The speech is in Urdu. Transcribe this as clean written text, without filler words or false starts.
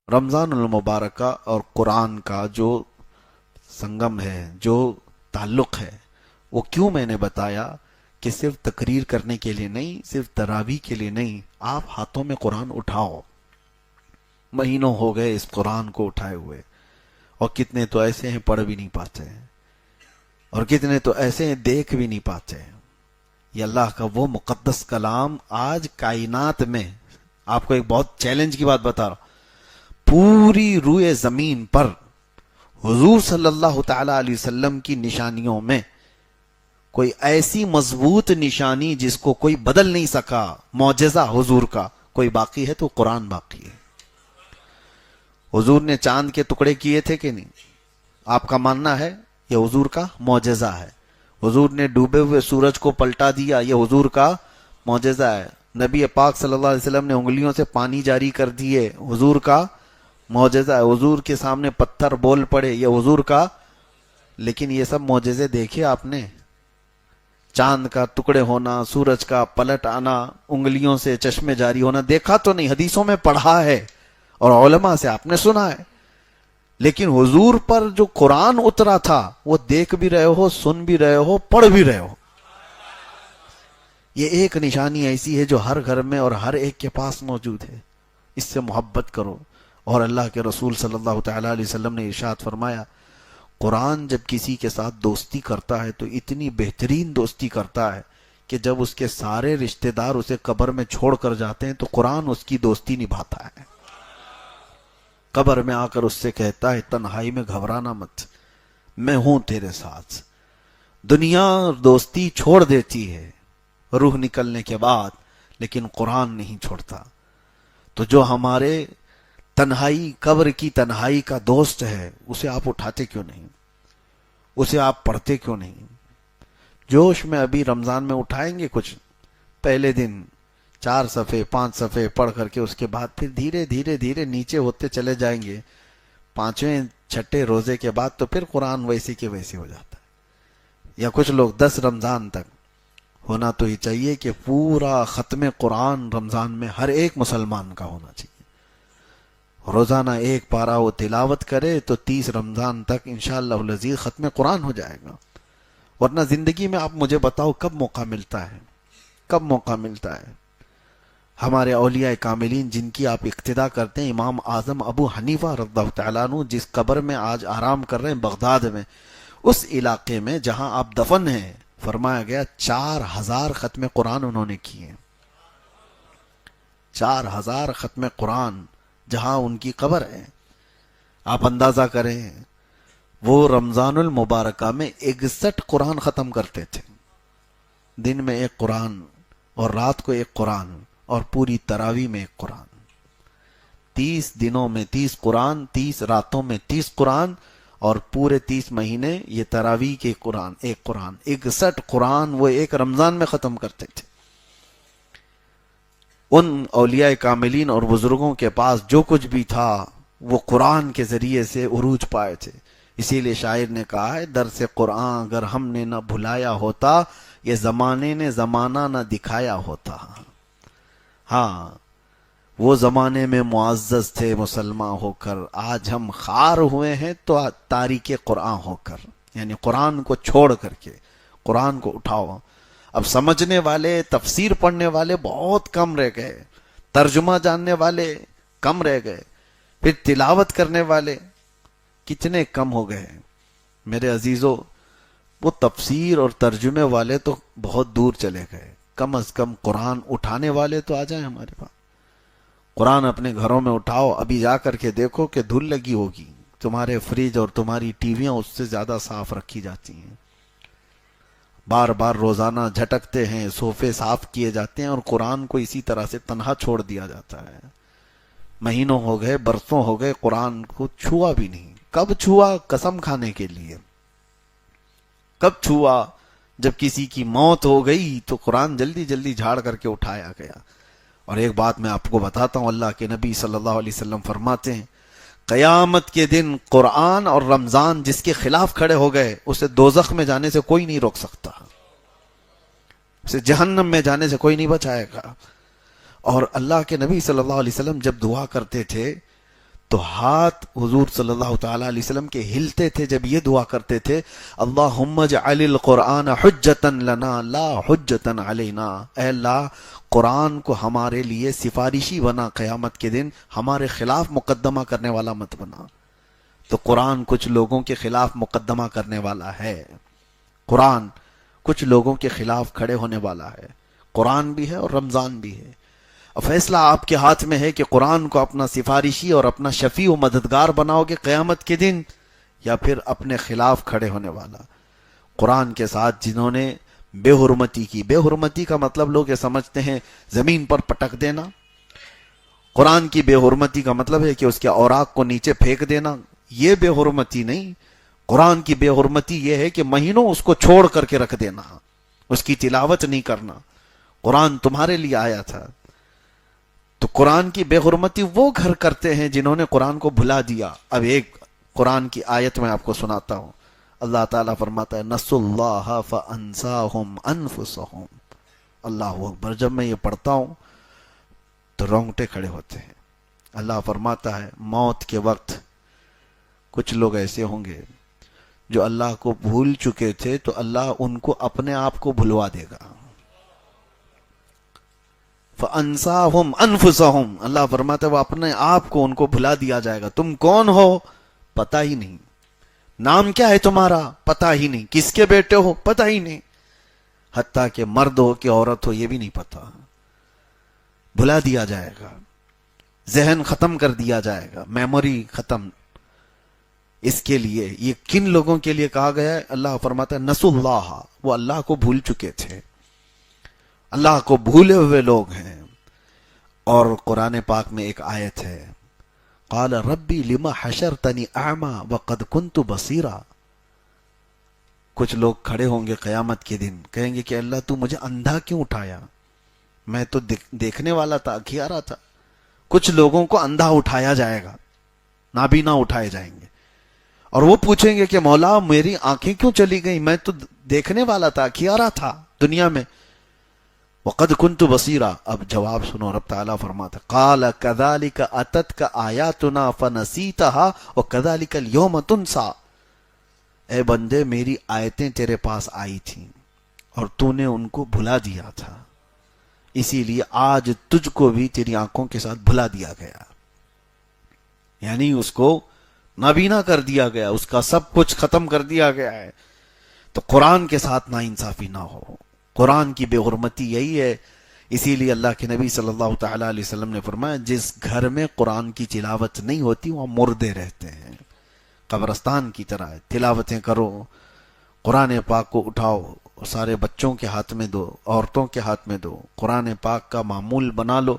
رمضان المبارکہ اور قرآن کا جو سنگم ہے، جو تعلق ہے، وہ کیوں میں نے بتایا کہ صرف تقریر کرنے کے لیے نہیں، صرف تراویح کے لیے نہیں، آپ ہاتھوں میں قرآن اٹھاؤ۔ مہینوں ہو گئے اس قرآن کو اٹھائے ہوئے، اور کتنے تو ایسے ہیں پڑھ بھی نہیں پاتے ہیں، اور کتنے تو ایسے ہیں دیکھ بھی نہیں پاتے ہیں۔ یہ اللہ کا وہ مقدس کلام آج کائنات میں، آپ کو ایک بہت چیلنج کی بات بتا رہا ہوں، پوری روئے زمین پر حضور صلی اللہ تعالی علیہ وسلم کی نشانیوں میں کوئی ایسی مضبوط نشانی جس کو کوئی بدل نہیں سکا، معجزہ حضور کا کوئی باقی ہے تو قرآن باقی ہے۔ حضور نے چاند کے ٹکڑے کیے تھے کہ نہیں؟ آپ کا ماننا ہے یہ حضور کا معجزہ ہے۔ حضور نے ڈوبے ہوئے سورج کو پلٹا دیا، یہ حضور کا معجزہ ہے۔ نبی پاک صلی اللہ علیہ وسلم نے انگلیوں سے پانی جاری کر دیے، حضور کا معجزہ ہے۔ حضور کے سامنے پتھر بول پڑے، یہ حضور کا۔ لیکن یہ سب معجزے دیکھے آپ نے؟ چاند کا ٹکڑے ہونا، سورج کا پلٹ آنا، انگلیوں سے چشمے جاری ہونا دیکھا تو نہیں، حدیثوں میں پڑھا ہے اور علماء سے آپ نے سنا ہے۔ لیکن حضور پر جو قرآن اترا تھا وہ دیکھ بھی رہے ہو، سن بھی رہے ہو، پڑھ بھی رہے ہو۔ یہ ایک نشانی ایسی ہے جو ہر گھر میں اور ہر ایک کے پاس موجود ہے۔ اس سے محبت کرو۔ اور اللہ کے رسول صلی اللہ تعالی علیہ وسلم نے ارشاد فرمایا، قرآن جب کسی کے ساتھ دوستی کرتا ہے تو اتنی بہترین دوستی کرتا ہے کہ جب اس کے سارے رشتہ دار اسے قبر میں چھوڑ کر جاتے ہیں تو قرآن اس کی دوستی نبھاتا ہے۔ قبر میں آ کر اس سے کہتا ہے، تنہائی میں گھبرانا مت، میں ہوں تیرے ساتھ۔ دنیا دوستی چھوڑ دیتی ہے روح نکلنے کے بعد، لیکن قرآن نہیں چھوڑتا۔ تو جو ہمارے تنہائی، قبر کی تنہائی کا دوست ہے، اسے آپ اٹھاتے کیوں نہیں؟ اسے آپ پڑھتے کیوں نہیں؟ جوش میں ابھی رمضان میں اٹھائیں گے کچھ، پہلے دن 4 صفحے 5 صفحے پڑھ کر کے اس کے بعد پھر دھیرے دھیرے دھیرے نیچے ہوتے چلے جائیں گے۔ 5ویں 6ٹھے روزے کے بعد تو پھر قرآن ویسے کے ویسے ہو جاتا ہے۔ یا کچھ لوگ 10 رمضان تک، ہونا تو یہ چاہیے کہ پورا ختم قرآن رمضان میں ہر ایک مسلمان کا ہونا چاہیے۔ روزانہ ایک پارہ وہ تلاوت کرے تو 30 رمضان تک انشاءاللہ العزیز ختم قرآن ہو جائے گا۔ ورنہ زندگی میں آپ مجھے بتاؤ کب موقع ملتا ہے؟ کب موقع ملتا ہے؟ ہمارے اولیاء کاملین جن کی آپ اقتدا کرتے ہیں، امام اعظم ابو حنیفہ رضی اللہ تعالیٰ عنہ جس قبر میں آج آرام کر رہے ہیں بغداد میں، اس علاقے میں جہاں آپ دفن ہیں، فرمایا گیا 4000 ختم قرآن انہوں نے کیے۔ 4000 ختم قرآن جہاں ان کی قبر ہے۔ آپ اندازہ کریں، وہ رمضان المبارکہ میں 61 قرآن ختم کرتے تھے۔ دن میں ایک قرآن، اور رات کو ایک قرآن، اور پوری تراویح میں ایک قرآن۔ 30 دنوں میں 30 قرآن، 30 راتوں میں 30 قرآن، اور پورے 30 مہینے یہ تراویح کے قرآن، ایک قرآن، 61 قرآن وہ ایک رمضان میں ختم کرتے تھے۔ ان اولیاء کاملین اور بزرگوں کے پاس جو کچھ بھی تھا وہ قرآن کے ذریعے سے عروج پائے تھے۔ اسی لیے شاعر نے کہا ہے، درس قرآن اگر ہم نے نہ بھلایا ہوتا، یہ زمانے نے زمانہ نہ دکھایا ہوتا۔ ہاں، وہ زمانے میں معزز تھے مسلمان ہو کر، آج ہم خار ہوئے ہیں تو تاریک قرآن ہو کر، یعنی قرآن کو چھوڑ کر کے۔ قرآن کو اٹھاؤ۔ اب سمجھنے والے، تفسیر پڑھنے والے بہت کم رہ گئے، ترجمہ جاننے والے کم رہ گئے، پھر تلاوت کرنے والے کتنے کم ہو گئے۔ میرے عزیزو، وہ تفسیر اور ترجمے والے تو بہت دور چلے گئے، کم از کم قرآن اٹھانے والے تو آ جائیں ہمارے پاس۔ قرآن اپنے گھروں میں اٹھاؤ، ابھی جا کر کے دیکھو کہ دھول لگی ہوگی، تمہارے فریج اور تمہاری ٹیویاں اس سے زیادہ صاف رکھی جاتی ہیں، بار بار روزانہ جھٹکتے ہیں، صوفے صاف کیے جاتے ہیں، اور قرآن کو اسی طرح سے تنہا چھوڑ دیا جاتا ہے۔ مہینوں ہو گئے، برسوں ہو گئے، قرآن کو چھوا بھی نہیں۔ کب چھوا؟ قسم کھانے کے لیے۔ کب چھوا؟ جب کسی کی موت ہو گئی تو قرآن جلدی جلدی جھاڑ کر کے اٹھایا گیا۔ اور ایک بات میں آپ کو بتاتا ہوں، اللہ کے نبی صلی اللہ علیہ وسلم فرماتے ہیں، قیامت کے دن قرآن اور رمضان جس کے خلاف کھڑے ہو گئے، اسے دوزخ میں جانے سے کوئی نہیں روک سکتا، اسے جہنم میں جانے سے کوئی نہیں بچائے گا۔ اور اللہ کے نبی صلی اللہ علیہ وسلم جب دعا کرتے تھے تو ہاتھ حضور صلی اللہ تعالی علیہ وسلم کے ہلتے تھے جب یہ دعا کرتے تھے، اللہم اجعل القرآن حجتا لنا لا حجتا علینا، اے اللہ قرآن کو ہمارے لیے سفارشی بنا، قیامت کے دن ہمارے خلاف مقدمہ کرنے والا مت بنا۔ تو قرآن کچھ لوگوں کے خلاف مقدمہ کرنے والا ہے، قرآن کچھ لوگوں کے خلاف کھڑے ہونے والا ہے، قرآن بھی ہے اور رمضان بھی ہے۔ اور فیصلہ آپ کے ہاتھ میں ہے کہ قرآن کو اپنا سفارشی اور اپنا شفیع و مددگار بناؤ گے قیامت کے دن، یا پھر اپنے خلاف کھڑے ہونے والا۔ قرآن کے ساتھ جنہوں نے بے حرمتی کی، بے حرمتی کا مطلب لوگ یہ سمجھتے ہیں زمین پر پٹک دینا، قرآن کی بے حرمتی کا مطلب ہے کہ اس کے اوراق کو نیچے پھینک دینا، یہ بے حرمتی نہیں۔ قرآن کی بے حرمتی یہ ہے کہ مہینوں اس کو چھوڑ کر کے رکھ دینا، اس کی تلاوت نہیں کرنا۔ قرآن تمہارے لیے آیا تھا۔ تو قرآن کی بے حرمتی وہ گھر کرتے ہیں جنہوں نے قرآن کو بھلا دیا۔ اب ایک قرآن کی آیت میں آپ کو سناتا ہوں، اللہ تعالیٰ فرماتا ہے نسوا اللہ فانساہم انفسہم۔ اللہ اکبر، جب میں یہ پڑھتا ہوں تو رونگٹے کھڑے ہوتے ہیں۔ اللہ فرماتا ہے موت کے وقت کچھ لوگ ایسے ہوں گے جو اللہ کو بھول چکے تھے، تو اللہ ان کو اپنے آپ کو بھلوا دے گا۔ فَأَنْسَاهُمْ أَنفُسَهُمْ، اللہ فرماتا ہے وہ اپنے آپ کو ان کو بھلا دیا جائے گا۔ تم کون ہو پتہ ہی نہیں، نام کیا ہے تمہارا پتہ ہی نہیں، کس کے بیٹے ہو پتہ ہی نہیں، حتیٰ کہ مرد ہو کہ عورت ہو یہ بھی نہیں پتہ، بھلا دیا جائے گا، ذہن ختم کر دیا جائے گا، میموری ختم۔ اس کے لیے یہ کن لوگوں کے لیے کہا گیا ہے؟ اللہ فرماتا ہے نسوا اللہ، وہ اللہ کو بھول چکے تھے، اللہ کو بھولے ہوئے لوگ ہیں۔ اور قرآن پاک میں ایک آیت ہے قال ربی لما حشرتنی اعمی وقد کنت بصیرا۔ کچھ لوگ کھڑے ہوں گے قیامت کے دن، کہیں گے کہ اللہ تو مجھے اندھا کیوں اٹھایا، میں تو دیکھنے والا تھا، اکھیارا تھا۔ کچھ لوگوں کو اندھا اٹھایا جائے گا، نابینا اٹھائے جائیں گے، اور وہ پوچھیں گے کہ مولا میری آنکھیں کیوں چلی گئیں، میں تو دیکھنے والا تھا، اکھیارا تھا دنیا میں۔ وقد كنت بصیرا، اب جواب سنو، رب تعالیٰ فرماتا قال كذلك اتتك آیاتنا فنسیتها وكذلك اليوم تنسى۔ اے بندے میری آیتیں تیرے پاس آئی تھیں اور تو نے ان کو بھلا دیا تھا، اسی لیے آج تجھ کو بھی تیری آنکھوں کے ساتھ بھلا دیا گیا، یعنی اس کو نابینا کر دیا گیا، اس کا سب کچھ ختم کر دیا گیا ہے۔ تو قرآن کے ساتھ ناانصافی نہ ہو، قرآن کی بے حرمتی یہی ہے۔ اسی لیے اللہ کے نبی صلی اللہ تعالی علیہ وسلم نے فرمایا جس گھر میں قرآن کی تلاوت نہیں ہوتی وہاں مردے رہتے ہیں، قبرستان کی طرح ہے۔ تلاوتیں کرو، قرآن پاک کو اٹھاؤ، سارے بچوں کے ہاتھ میں دو، عورتوں کے ہاتھ میں دو، قرآن پاک کا معمول بنا لو۔